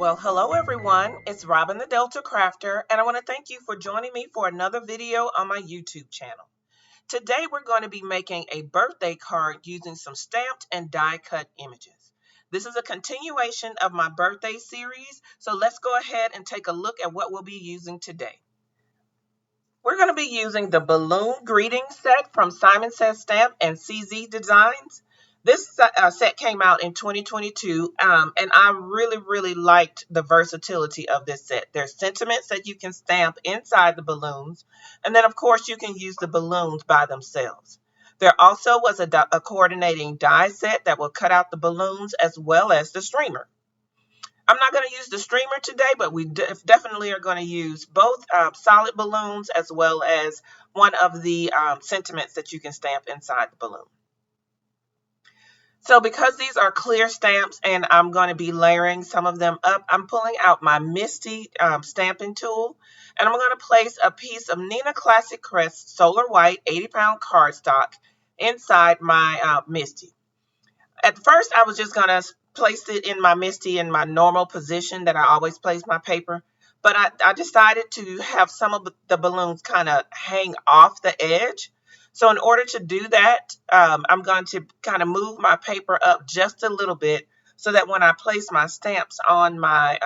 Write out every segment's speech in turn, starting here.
Well, hello everyone. It's Robin the Delta Crafter, and I want to thank you for joining me for another video on my YouTube channel. Today we're going to be making a birthday card using some stamped and die cut images. This is a continuation of my birthday series, so let's go ahead and take a look at what we'll be using today. We're going to be using the balloon greeting set from Simon Says Stamp and CZ Designs. This set came out in 2022, and I really liked the versatility of this set. There's sentiments that you can stamp inside the balloons, and then of course you can use the balloons by themselves. There also was a coordinating die set that will cut out the balloons as well as the streamer. I'm not going to use the streamer today, but we definitely are going to use both solid balloons as well as one of the sentiments that you can stamp inside the balloon. So because these are clear stamps and I'm going to be layering some of them up, I'm pulling out my Misty stamping tool, and I'm going to place a piece of Neenah Classic Crest Solar White 80-pound cardstock inside my Misty. At first, I was just going to place it in my Misty in my normal position that I always place my paper, but I decided to have some of the balloons kind of hang off the edge. So in order to do that, I'm going to kind of move my paper up just a little bit so that when I place my stamps on my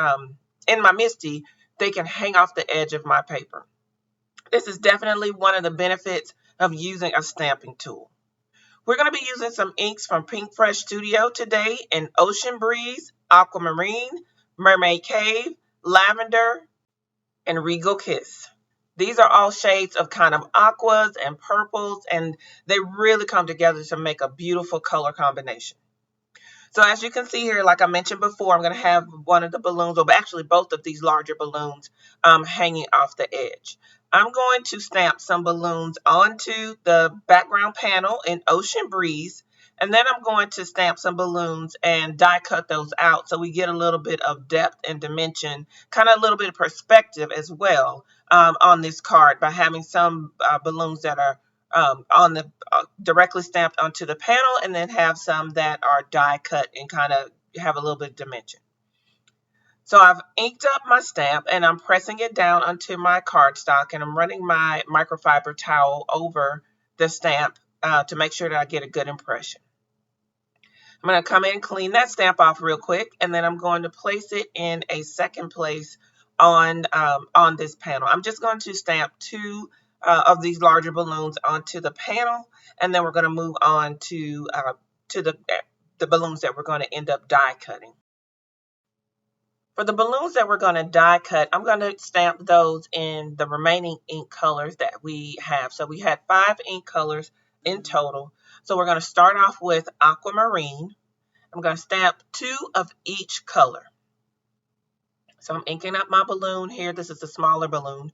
in my Misty, they can hang off the edge of my paper. This is definitely one of the benefits of using a stamping tool. We're going to be using some inks from Pinkfresh Studio today in Ocean Breeze, Aquamarine, Mermaid Cave, Lavender, and Regal Kiss. These are all shades of kind of aquas and purples, and they really come together to make a beautiful color combination. So as you can see here, like I mentioned before, I'm going to have one of the balloons, or actually both of these larger balloons, hanging off the edge. I'm going to stamp some balloons onto the background panel in Ocean Breeze, and then I'm going to stamp some balloons and die cut those out so we get a little bit of depth and dimension, kind of a little bit of perspective as well on this card by having some balloons that are directly stamped onto the panel, and then have some that are die cut and kind of have a little bit of dimension. So I've inked up my stamp and I'm pressing it down onto my cardstock, and I'm running my microfiber towel over the stamp to make sure that I get a good impression. I'm going to come in and clean that stamp off real quick, and then I'm going to place it in a second place on this panel. I'm just going to stamp two of these larger balloons onto the panel, and then we're going to move on to the balloons that we're going to end up die cutting. For the balloons that we're going to die cut, I'm going to stamp those in the remaining ink colors that we have. So we had 5 ink colors in total. So we're going to start off with Aquamarine. I'm going to stamp 2 of each color. So I'm inking up my balloon here. This is a smaller balloon.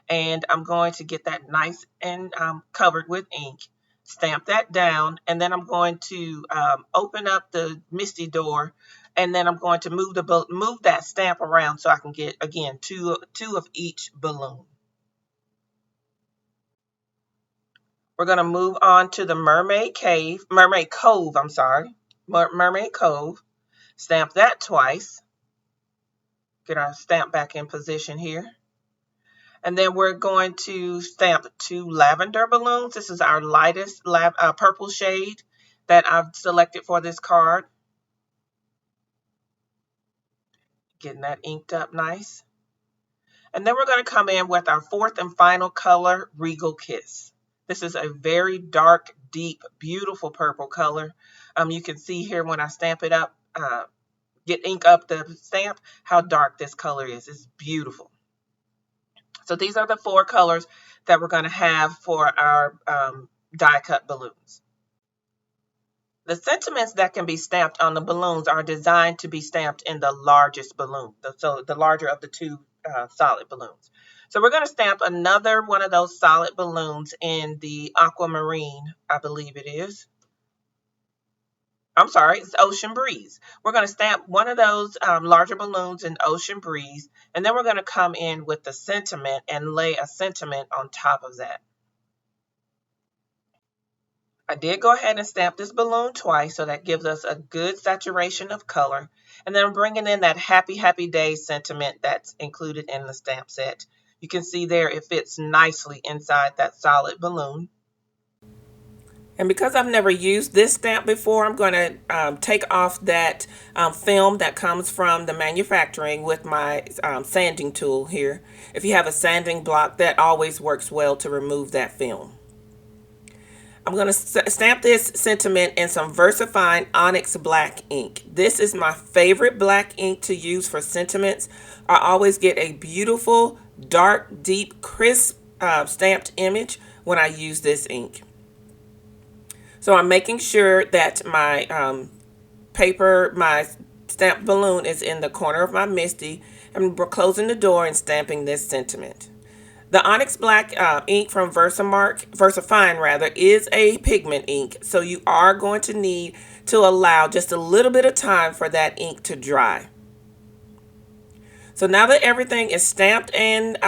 And I'm going to get that nice and covered with ink. Stamp that down. And then I'm going to open up the Misty door. And then I'm going to move that stamp around so I can get, again, two of each balloon. We're going to move on to the Mermaid Cove, I'm sorry. Mermaid Cove. Stamp that twice. Get our stamp back in position here. And then we're going to stamp 2 lavender balloons. This is our lightest purple shade that I've selected for this card. Getting that inked up nice. And then we're going to come in with our 4th and final color, Regal Kiss. This is a very dark, deep, beautiful purple color. You can see here when I stamp it up, get ink up the stamp, how dark this color is. It's beautiful. So these are the 4 colors that we're going to have for our die cut balloons. The sentiments that can be stamped on the balloons are designed to be stamped in the largest balloon, so the larger of the 2 solid balloons. So we're going to stamp another one of those solid balloons in the Aquamarine, I believe it is. I'm sorry, it's Ocean Breeze. We're going to stamp one of those larger balloons in Ocean Breeze, and then we're going to come in with the sentiment and lay a sentiment on top of that. I did go ahead and stamp this balloon twice, so that gives us a good saturation of color. And then I'm bringing in that happy, happy days sentiment that's included in the stamp set. You can see there it fits nicely inside that solid balloon. And because I've never used this stamp before, I'm going to take off that film that comes from the manufacturing with my sanding tool here. If you have a sanding block, that always works well to remove that film. I'm going to stamp this sentiment in some VersaFine Onyx black ink. This is my favorite black ink to use for sentiments. I always get a beautiful, dark, deep, crisp stamped image when I use this ink. So I'm making sure that my my stamped balloon is in the corner of my MISTI. I'm closing the door and stamping this sentiment. The Onyx Black ink from VersaFine rather, is a pigment ink, so you are going to need to allow just a little bit of time for that ink to dry. So now that everything is stamped and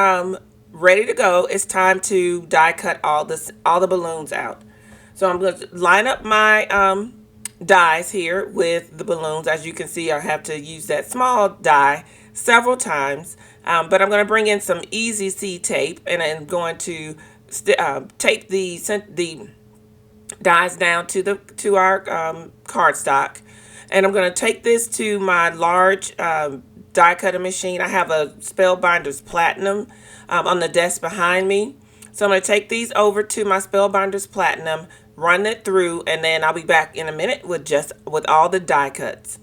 ready to go, it's time to die cut all the balloons out. So I'm going to line up my dies here with the balloons. As you can see, I have to use that small die several times, but I'm going to bring in some Easy C tape, and I'm going to tape the dies down to our cardstock, and I'm going to take this to my large die cutting machine. I have a Spellbinders Platinum on the desk behind me, so I'm going to take these over to my Spellbinders Platinum, run it through, and then I'll be back in a minute with all the die cuts.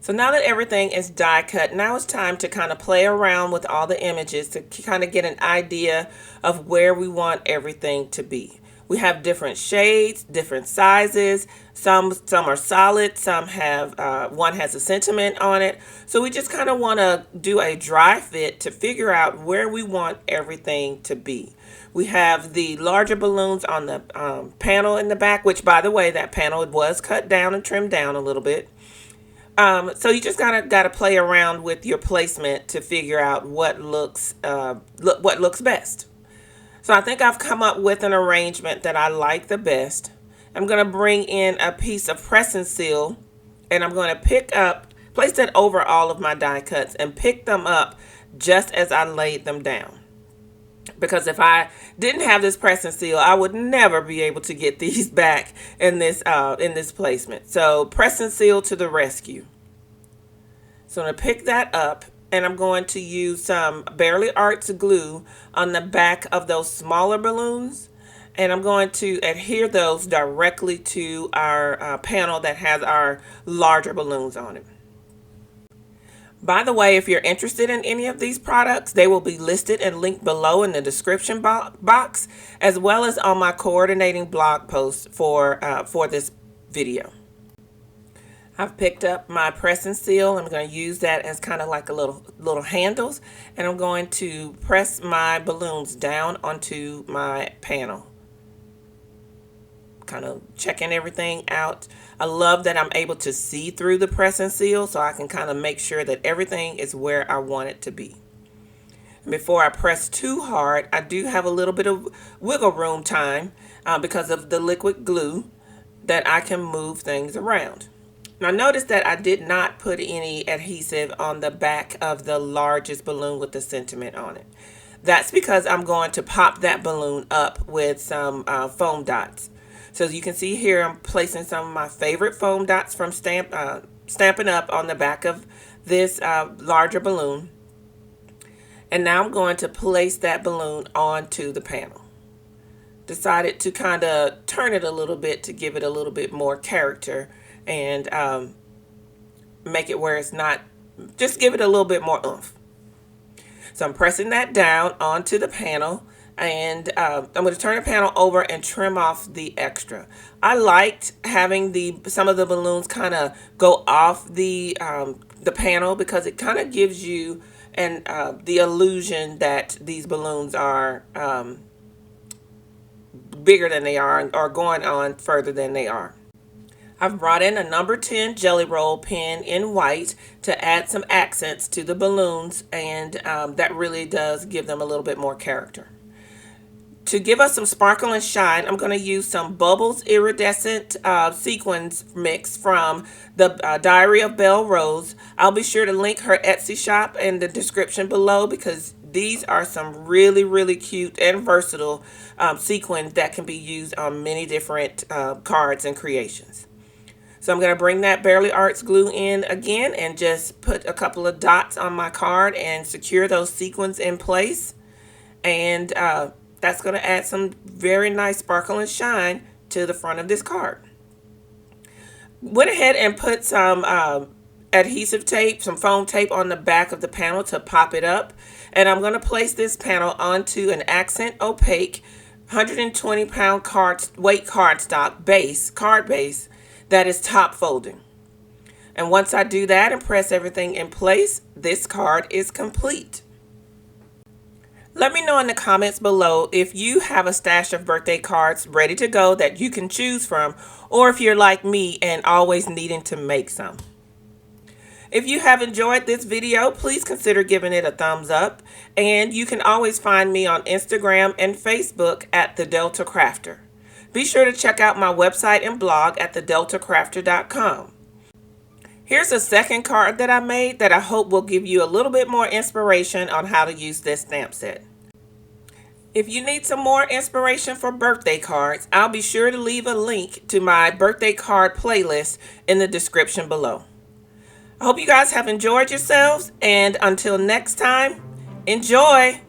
So now that everything is die cut, now it's time to kind of play around with all the images to kind of get an idea of where we want everything to be. We have different shades, different sizes. Some are solid, some have one has a sentiment on it. So we just kind of want to do a dry fit to figure out where we want everything to be. We have the larger balloons on the panel in the back, which, by the way, that panel was cut down and trimmed down a little bit. So you just got to play around with your placement to figure out what looks best. So I think I've come up with an arrangement that I like the best. I'm going to bring in a piece of press and seal, and I'm going to place that over all of my die cuts and pick them up just as I laid them down. Because if I didn't have this press and seal, I would never be able to get these back in this placement. So press and seal to the rescue. So I'm going to pick that up, and I'm going to use some Barely Arts glue on the back of those smaller balloons, and I'm going to adhere those directly to our panel that has our larger balloons on it. By the way, if you're interested in any of these products, they will be listed and linked below in the description box, as well as on my coordinating blog post for this video. I've picked up my press and seal. I'm going to use that as kind of like a little handles, and I'm going to press my balloons down onto my panel. Kind of checking everything out. I love that I'm able to see through the press and seal, so I can kind of make sure that everything is where I want it to be. And before I press too hard, I do have a little bit of wiggle room time because of the liquid glue that I can move things around. Now notice that I did not put any adhesive on the back of the largest balloon with the sentiment on it. That's because I'm going to pop that balloon up with some foam dots. So as you can see here, I'm placing some of my favorite foam dots from Stampin' Up on the back of this larger balloon. And now I'm going to place that balloon onto the panel. Decided to kind of turn it a little bit to give it a little bit more character and make it where it's not, just give it a little bit more oomph. So I'm pressing that down onto the panel. And I'm going to turn the panel over and trim off the extra. I liked having some of the balloons kind of go off the panel because it kind of gives you the illusion that these balloons are bigger than they are or going on further than they are. I've brought in a number 10 Jelly Roll pen in white to add some accents to the balloons, and that really does give them a little bit more character. To give us some sparkle and shine, I'm going to use some Bubbles Iridescent Sequins Mix from the Diary of Belle Rose. I'll be sure to link her Etsy shop in the description below because these are some really, really cute and versatile sequins that can be used on many different cards and creations. So I'm going to bring that Barely Arts glue in again and just put a couple of dots on my card and secure those sequins in place. And that's going to add some very nice sparkle and shine to the front of this card. Went ahead and put some adhesive tape, some foam tape on the back of the panel to pop it up. And I'm going to place this panel onto an accent opaque 120-pound weight cardstock card base that is top folding. And once I do that and press everything in place, this card is complete. Let me know in the comments below if you have a stash of birthday cards ready to go that you can choose from, or if you're like me and always needing to make some. If you have enjoyed this video, please consider giving it a thumbs up, and you can always find me on Instagram and Facebook at The Delta Crafter. Be sure to check out my website and blog at thedeltacrafter.com. Here's a second card that I made that I hope will give you a little bit more inspiration on how to use this stamp set. If you need some more inspiration for birthday cards, I'll be sure to leave a link to my birthday card playlist in the description below. I hope you guys have enjoyed yourselves, and until next time, enjoy!